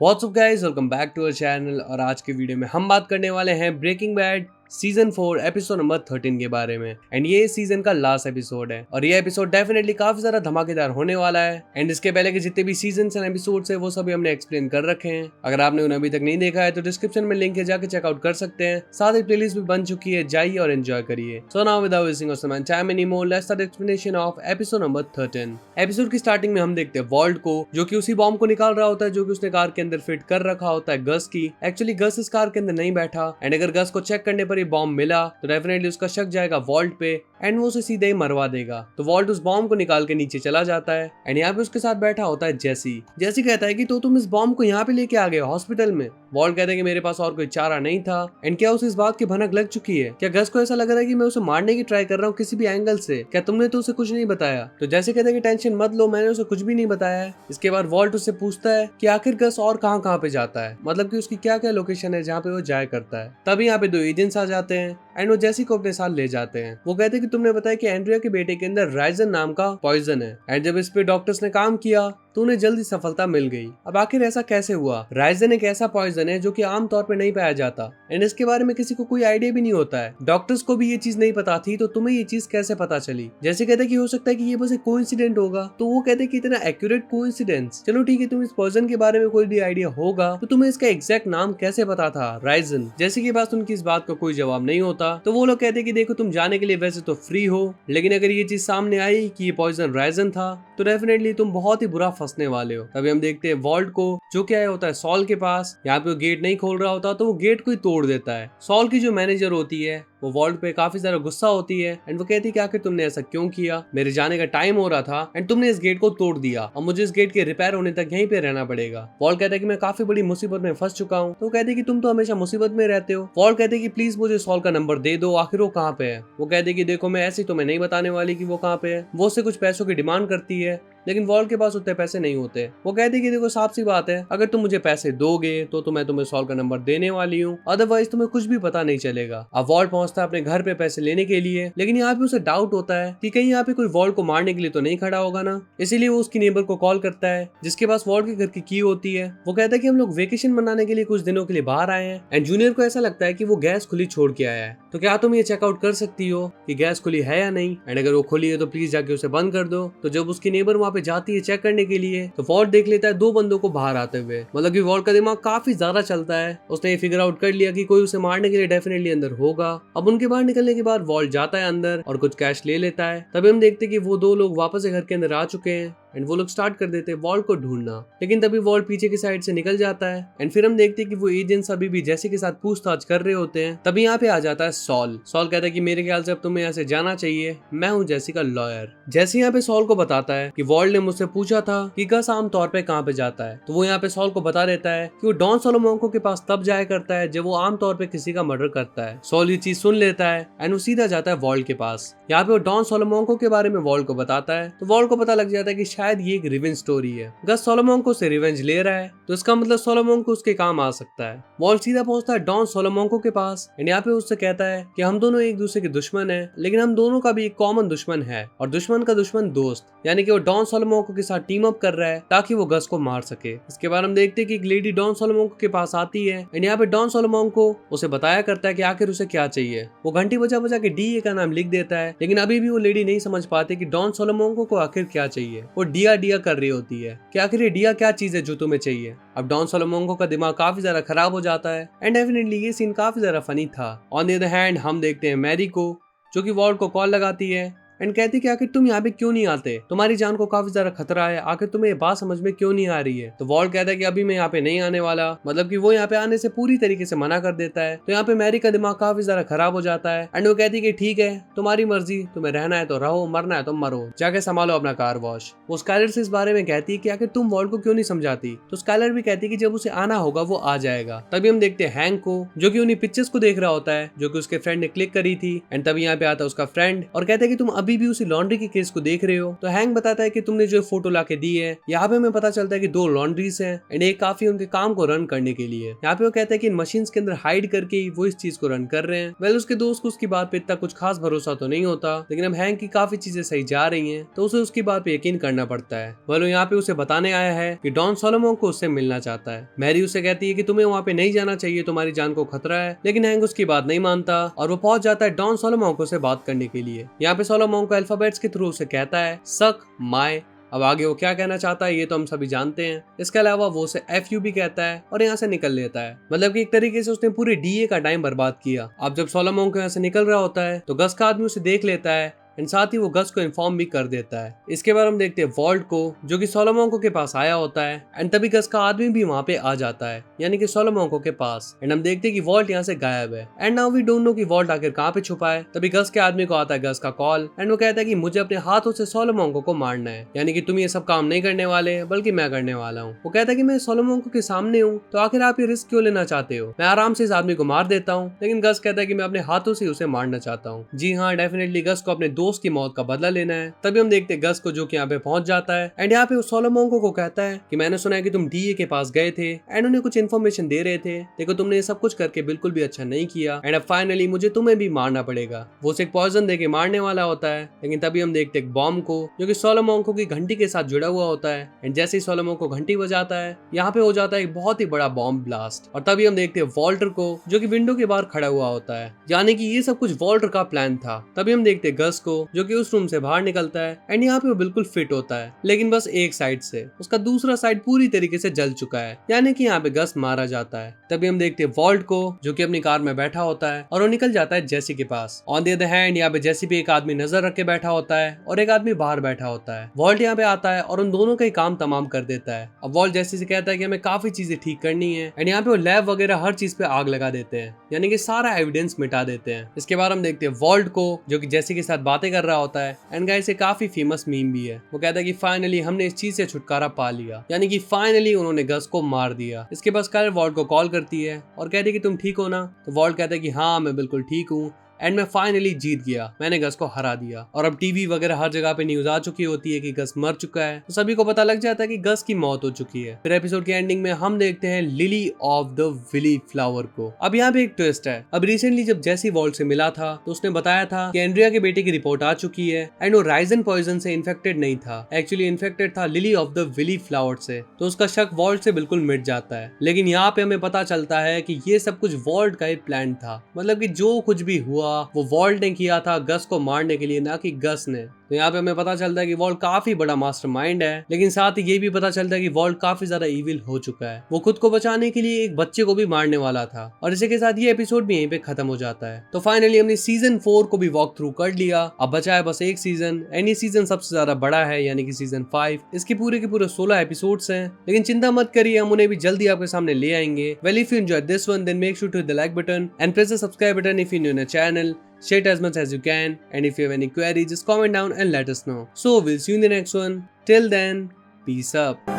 WhatsApp guys, welcome back to our channel. और आज के वीडियो में हम बात करने वाले हैं Breaking Bad season 4 episode number 13 के बारे में। एंड ये सीजन का लास्ट एपिसोड है और ये एपिसोड डेफिनेटली काफी ज्यादा धमाकेदार होने वाला है। एंड इसके पहले के जितने भी सीजन एंड एपिसोड्स है वो सभी हमने एक्सप्लेन कर रखे हैं। अगर आपने उन्हें अभी तक नहीं देखा है तो डिस्क्रिप्शन में लिंक है, जाके चेकआउट कर सकते हैं। साथ ही प्लेलिस्ट भी बन चुकी है, जाइए और एंजॉय करिए। So now without wasting of time any more, let's start explanation of episode number 13। Episode की स्टार्टिंग में हम देखते हैं वॉल्ट को, जो कि उसी बॉम्ब को निकाल रहा होता है जो कि उसने कार के अंदर फिट कर रखा होता है गस की। एक्चुअली गस इस कार के अंदर नहीं बैठा एंड अगर गस को चेक करने पर ये बॉम्ब मिला तो डेफिनेटली उसका शक जाएगा वॉल्ट पे एंड वो उसे सीधे ही मरवा देगा। तो वॉल्ट उस बॉम्ब को निकाल के नीचे चला जाता है एंड यहाँ पे उसके साथ बैठा होता है जेसी। जेसी कहता है कि तो तुम इस बॉम्ब को यहाँ पे लेके आ गए हॉस्पिटल में। वॉल्ट कहता है कि मेरे पास और कोई चारा नहीं था। एंड क्या उसे इस बात की भनक लग चुकी है? क्या गस को ऐसा लग रहा है कि मैं उसे मारने की ट्राई कर रहा हूँ किसी भी एंगल से? क्या तुमने तो उसे कुछ नहीं बताया? तो जैसे कहता है कि टेंशन मत लो, मैंने उसे कुछ भी नहीं बताया है। इसके बाद वॉल्ट उससे पूछता है कि आखिर गस और कहाँ पे जाता है, मतलब कि उसकी क्या क्या लोकेशन है जहाँ पे वो जाया करता है। तभी यहाँ पे दो एजेंट्स आ जाते हैं एंड वो जेसी को अपने साथ ले जाते हैं। वो कहते हैं कि तुमने बताया कि एंड्रिया के बेटे के अंदर राइजन नाम का पॉइजन है एंड जब इस पे डॉक्टर्स ने काम किया तो उन्हें जल्दी सफलता मिल गई। अब आखिर ऐसा कैसे हुआ? राइजन एक ऐसा पॉइजन है जो कि आम तौर पे नहीं पाया जाता एंड इसके बारे में किसी को कोई आइडिया भी नहीं होता है। डॉक्टर्स को भी ये चीज नहीं पता थी, तो तुम्हें ये चीज कैसे पता चली? जैसे कहते कि हो सकता है कि ये बस एक कोइंसिडेंट होगा। तो वो कहते कि इतना एक्यूरेट कोइंसिडेंस, चलो ठीक है, तुम इस पॉइजन के बारे में कोई भी आइडिया होगा तो तुम्हें इसका एग्जैक्ट नाम कैसे पता था राइजन? जैसे की पास उनकी इस बात का कोई जवाब नहीं होता तो वो लोग कहते कि देखो तुम जाने के लिए वैसे तो फ्री हो, लेकिन अगर ये चीज सामने आई कि ये पॉइजन राइजन था तो डेफिनेटली तुम बहुत ही बुरा फंसने वाले हो। तभी हम देखते हैं वॉल्ट को, जो कि आया होता है सॉल के पास। यहाँ पे वो गेट नहीं खोल रहा होता तो वो गेट को ही तोड़ देता है। सॉल की जो मैनेजर होती है वो वॉल्ट पे काफी ज्यादा गुस्सा होती है एंड वो कहती है कि आखिर तुमने ऐसा क्यों किया? मेरे जाने का टाइम हो रहा था एंड तुमने इस गेट को तोड़ दिया और मुझे इस गेट के रिपेयर होने तक यहीं पे रहना पड़ेगा। वॉल्ट कहता है कि मैं काफी बड़ी मुसीबत में फंस चुका हूँ। तो कहते कि तुम तो हमेशा मुसीबत में रहते हो। वॉल्ट कहते कि प्लीज मुझे सॉल का नंबर दे दो, आखिर वो कहाँ पे है। वो कहते कि देखो मैं ऐसी तुम्हें नहीं बताने वाली कि वो कहाँ पे है। वो उससे कुछ पैसों की डिमांड करती है लेकिन वॉल्ट के पास उतने पैसे नहीं होते। वो कहती कि देखो साफ सी बात है, अगर तुम मुझे पैसे दोगे तो मैं तुम्हें सॉल का नंबर देने वाली हूँ, अदरवाइज तुम्हें कुछ भी पता नहीं चलेगा। अब वॉल्ट पहुंचता है अपने घर पे पैसे लेने के लिए, लेकिन यहाँ पे उसे डाउट होता है कि कहीं यहाँ पे कोई वॉल्ट को मारने के लिए तो नहीं खड़ा होगा ना। इसीलिए वो उसकी नेबर को कॉल करता है जिसके पास वॉल्ट के घर की की होती है। वो कहता है कि हम लोग वेकेशन मनाने के लिए कुछ दिनों के लिए बाहर आए हैं एंड जूनियर को ऐसा लगता है कि वो गैस खुली छोड़ के आया है। तो क्या तुम ये चेकआउट कर सकती हो कि गैस खुली है या नहीं? एंड अगर वो खुली है तो प्लीज जाके उसे बंद कर दो। तो जब उसकी नेबर वहाँ पे जाती है चेक करने के लिए तो वॉल्ट देख लेता है दो बंदों को बाहर आते हुए। मतलब कि वॉल्ट का दिमाग काफी ज्यादा चलता है। उसने ये फिगर आउट कर लिया कि कोई उसे मारने के लिए डेफिनेटली अंदर होगा। अब उनके बाहर निकलने के बाद वॉल्ट जाता है अंदर और कुछ कैश ले लेता है। तभी हम देखते कि वो दो लोग वापस घर के अंदर आ चुके हैं एंड वो लोग स्टार्ट कर देते हैं वॉल्ट को ढूंढना। लेकिन तभी वॉल्ट पीछे की साइड से निकल जाता है एंड फिर हम देखते हैं कि वो एजेंट्स अभी भी जेसी के साथ पूछताछ कर रहे होते हैं। तभी यहाँ पे आ जाता है सॉल। सॉल कहता है कि मेरे ख्याल से अब तुम्हें यहाँ से जाना चाहिए, मैं हूँ जेसी का लॉयर। जेसी यहाँ पे सॉल को बताता है कि वॉल्ट ने मुझसे पूछा था कि गस आम तौर पे कहाँ पे जाता है। तो वो यहाँ पे सॉल को बता देता है कि वो डॉन सोलोमोंको के पास तब जाया करता है जब वो आम तौर पे किसी का मर्डर करता है। सॉल ये चीज सुन लेता है एंड वो सीधा जाता है वॉल्ट के पास। यहाँ पे वो डॉन सोलोमोंको के बारे में वॉल्ट को बताता है तो वॉल्ट को पता लग जाता है कि शायद ये एक रिवेंज स्टोरी है। गस सोलोमोंको से रिवेंज ले रहा है तो इसका मतलब सोलोमोंको उसके काम आ सकता है। वॉल्ट सीधा पहुंचता है डॉन सोलोमोंको के पास एंड यहाँ पे उससे कहता है कि हम दोनों एक दूसरे के दुश्मन हैं, लेकिन हम दोनों का भी एक कॉमन दुश्मन है और दुश्मन का दुश्मन दोस्त, यानी कि वो डॉन सोलोमोंको के साथ टीम अप कर रहा है ताकि वो गस को मार सके। इसके बाद हम देखते हैं कि एक लेडी डॉन सोलोमोंको के पास आती है एंड यहाँ पे डॉन सोलोमोंको उसे बताया करता है कि आखिर उसे क्या चाहिए। वो घंटी बजा बजा के डीए का नाम लिख देता है, लेकिन अभी भी वो लेडी नहीं समझ पाती कि डॉन सोलोमोंको को आखिर क्या चाहिए। वो डिया डिया कर रही होती है कि आखिर ये डिया क्या चीज है जो तुम्हें चाहिए। अब डॉन सोलोमोंको का दिमाग काफी ज्यादा खराब हो जाता है एंड डेफिनेटली ये सीन काफी ज्यादा फनी था। ऑन द अदर हैंड हम देखते हैं मैरी को, जो कि वॉल्ट को कॉल लगाती है एंड कहती कि आखिर तुम यहाँ पे क्यों नहीं आते, तुम्हारी जान को काफी ज्यादा खतरा है, आखिर तुम्हें ये बात समझ में क्यों नहीं आ रही है। तो वॉल्ट कहता है कि अभी मैं यहाँ पे नहीं आने वाला, मतलब कि वो यहाँ पे आने से पूरी तरीके से मना कर देता है। तो यहाँ पे मैरी का दिमाग काफी ज्यादा खराब हो जाता है एंड वो कहती कि ठीक है तुम्हारी मर्जी, तुम्हें रहना है तो रहो, मरना है तो मरो, जाके संभालो अपना कार वॉश। वो स्काइलर से इस बारे में कहती है कि आखिर तुम वॉल्ट को क्यों नहीं समझाती। तो स्काइलर भी कहती है कि जब उसे आना होगा वो आ जाएगा। तभी हम देखते हैं हैंक को, जो कि उन्हीं पिक्चर्स को देख रहा होता है जो कि उसके फ्रेंड ने क्लिक करी थी एंड तभी यहाँ पे आता है उसका फ्रेंड और कहता है कि तुम अभी भी उसी लॉन्ड्री के केस को देख रहे हो। तो हैंक बताता है कि तुमने जो फोटो लाके दी है, यहाँ पे हमें पता चलता है कि 2 लॉन्ड्रीज हैं एंड एक काफी उनके काम को रन करने के लिए। यहाँ पे वो कहता है कि इन मशीन्स के अंदर हाइड करके ही वो इस चीज को रन कर रहे हैं। वेल उसके दोस्त को उसकी बात पे इतना कुछ खास भरोसा तो नहीं होता, लेकिन अब हैंक की काफी चीजें सही जा रही हैं तो उसे उसकी बात पे यकीन करना पड़ता है। वेल वो यहाँ पे उसे बताने आया है कि डॉन सोलोमन को उससे मिलना चाहता है। मैरी उसे कहती है कि तुम्हें वहाँ पे नहीं जाना चाहिए, तुम्हारी जान को खतरा है, लेकिन हैंक उसकी बात नहीं मानता और वो पहुंच जाता है डॉन सोलोमन को से बात करने के लिए। यहाँ पे सोलोमन को अल्फाबेट्स के थ्रू उसे कहता है सक माय। अब आगे वो क्या कहना चाहता है ये तो हम सभी जानते हैं। इसके अलावा वो उसे FU भी कहता है और यहाँ से निकल लेता है। मतलब कि एक तरीके से उसने पूरे DA का टाइम बर्बाद किया। अब जब सोलोमन को यहाँ से निकल रहा होता है तो गस का आदमी उसे देख लेता है एंड साथ ही वो गस को इन्फॉर्म भी कर देता है। इसके बाद हम देखते हैं वॉल्ट को जो कि सोलोमन के पास आया होता है एंड तभी गस का आदमी भी वहाँ पे आ जाता है, यानी कि सोलोमन के पास। एंड हम देखते हैं कि वॉल्ट यहाँ से गायब है and now we don't know कि वॉल्ट आखिर कहाँ पे छुपा है। तभी गस के आदमी को आता है गस का कॉल एंड वो कहता है कि मुझे अपने हाथों से सोलोमन को मारना है, यानी कि तुम ये सब काम नहीं करने वाले बल्कि मैं करने वाला हूँ। वो कहता है कि मैं सोलोमन के सामने हूँ तो आखिर आप ये रिस्क क्यों लेना चाहते हो, मैं आराम से इस आदमी को मार देता हूँ। लेकिन गस कहता है कि मैं अपने हाथों से उसे मारना चाहता हूँ। जी हाँ, डेफिनेटली गस को अपने दोस्त की मौत का बदला लेना है। तभी हम देखते हैं गस को जो कि यहाँ पे पहुंच जाता है एंड यहाँ पे सोलोमन को कहता है कि मैंने सुना है कि तुम DA के पास गए थे एंड उन्हें कुछ इन्फॉर्मेशन दे रहे थे, देखो तुमने ये सब कुछ करके बिल्कुल भी अच्छा नहीं किया एंड अब फाइनली मुझे तुम्हें भी मारना पड़ेगा। वो उसे एक पॉइजन देके मारने वाला होता है, लेकिन तभी हम देखते हैं बॉम्ब को जो कि सोलोमन की घंटी के साथ जुड़ा हुआ होता है एंड जैसे ही सोलोमन को घंटी बजाता है यहाँ पे हो जाता है एक बहुत ही बड़ा बॉम्ब ब्लास्ट। और तभी हम देखते हैं वॉल्टर को जो कि विंडो के बाहर खड़ा हुआ होता है, यानी कि ये सब कुछ वॉल्टर का प्लान था। तभी हम देखते हैं गस को जो कि उस रूम से बाहर निकलता है एंड यहाँ पे वो बिल्कुल फिट होता है, लेकिन बस एक साइड से, उसका दूसरा साइड पूरी तरीके से जल चुका है, यानी कि यहाँ पे गस मारा जाता है। तभी हम देखते हैं वॉल्ट को जो कि अपनी कार में बैठा होता है और वो निकल जाता है जेसी के पास। ऑन द अदर हैंड यहाँ पे जेसी पे एक आदमी नजर रख के बैठा होता है और एक आदमी बाहर बैठा होता है। वॉल्ट यहाँ पे आता है और उन दोनों का ही काम तमाम कर देता है। अब वॉल्ट जेसी से कहता है कि हमें काफी चीजें ठीक करनी है एंड यहाँ पे वो लैब वगैरह हर चीज पे आग लगा देते हैं, यानी कि सारा एविडेंस मिटा देते हैं। इसके बाद हम देखते हैं वॉल्ट को जो कि जेसी के साथ बातें कर रहा होता है एंड गाइस ये काफी फेमस मीम भी है। वो कहता है कि फाइनली हमने इस चीज से छुटकारा पा लिया, यानी कि फाइनली उन्होंने गस को मार दिया। इसके बाद स्काइलर वॉल्ट को कॉल करती है और कहती है कि तुम ठीक हो ना। तो वॉल्ट कहता है कि हाँ मैं बिल्कुल ठीक हूँ एंड मैं फाइनली जीत गया, मैंने गस को हरा दिया। और अब टीवी वगैरह हर जगह पे न्यूज आ चुकी होती है कि गस मर चुका है, तो सभी को पता लग जाता है कि गस की मौत हो चुकी है। फिर एपिसोड के एंडिंग में हम देखते हैं lily of the valley flower को। अब यहाँ पे एक ट्विस्ट है। अब रिसेंटली जब जेसी वॉल्ट से मिला था तो उसने बताया था कि एंड्रिया के बेटे की रिपोर्ट आ चुकी है एंड वो राइजन पॉइजन से इन्फेक्टेड नहीं था, एक्चुअली इन्फेक्टेड था lily of the valley flower से। तो उसका शक वॉल्ट से बिल्कुल मिट जाता है। लेकिन यहाँ पे हमें पता चलता है कि ये सब कुछ वॉल्ट का ही प्लान था, मतलब कि जो कुछ भी हुआ वो वॉल्ट ने किया था गस को मारने के लिए, ना कि गस ने। तो यहाँ पे हमें पता चलता है कि वॉल्ट काफी बड़ा मास्टरमाइंड है, लेकिन साथ ही ये भी पता चलता है कि वॉल्ट काफी ज्यादा इविल हो चुका है। वो खुद को बचाने के लिए एक बच्चे को भी मारने वाला था। और इसी के साथ ये एपिसोड भी यहीं पे खत्म हो जाता है। तो फाइनली हमने सीजन 4 को भी वॉक थ्रू कर लिया। अब बचा है बस एक सीजन एंड ये सीजन सबसे ज्यादा बड़ा है, यानी कि सीजन 5। इसके पूरे के पूरे 16 एपिसोड्स हैं, लेकिन चिंता मत करिए, हम उन्हें भी जल्दी आपके सामने ले आएंगे। Well if you enjoyed this one then make sure to hit the like button and press the subscribe button if you're new in the channel. Share it as much as you can, and if you have any queries, just comment down and let us know. So we'll see you in the next one. Till then, peace up.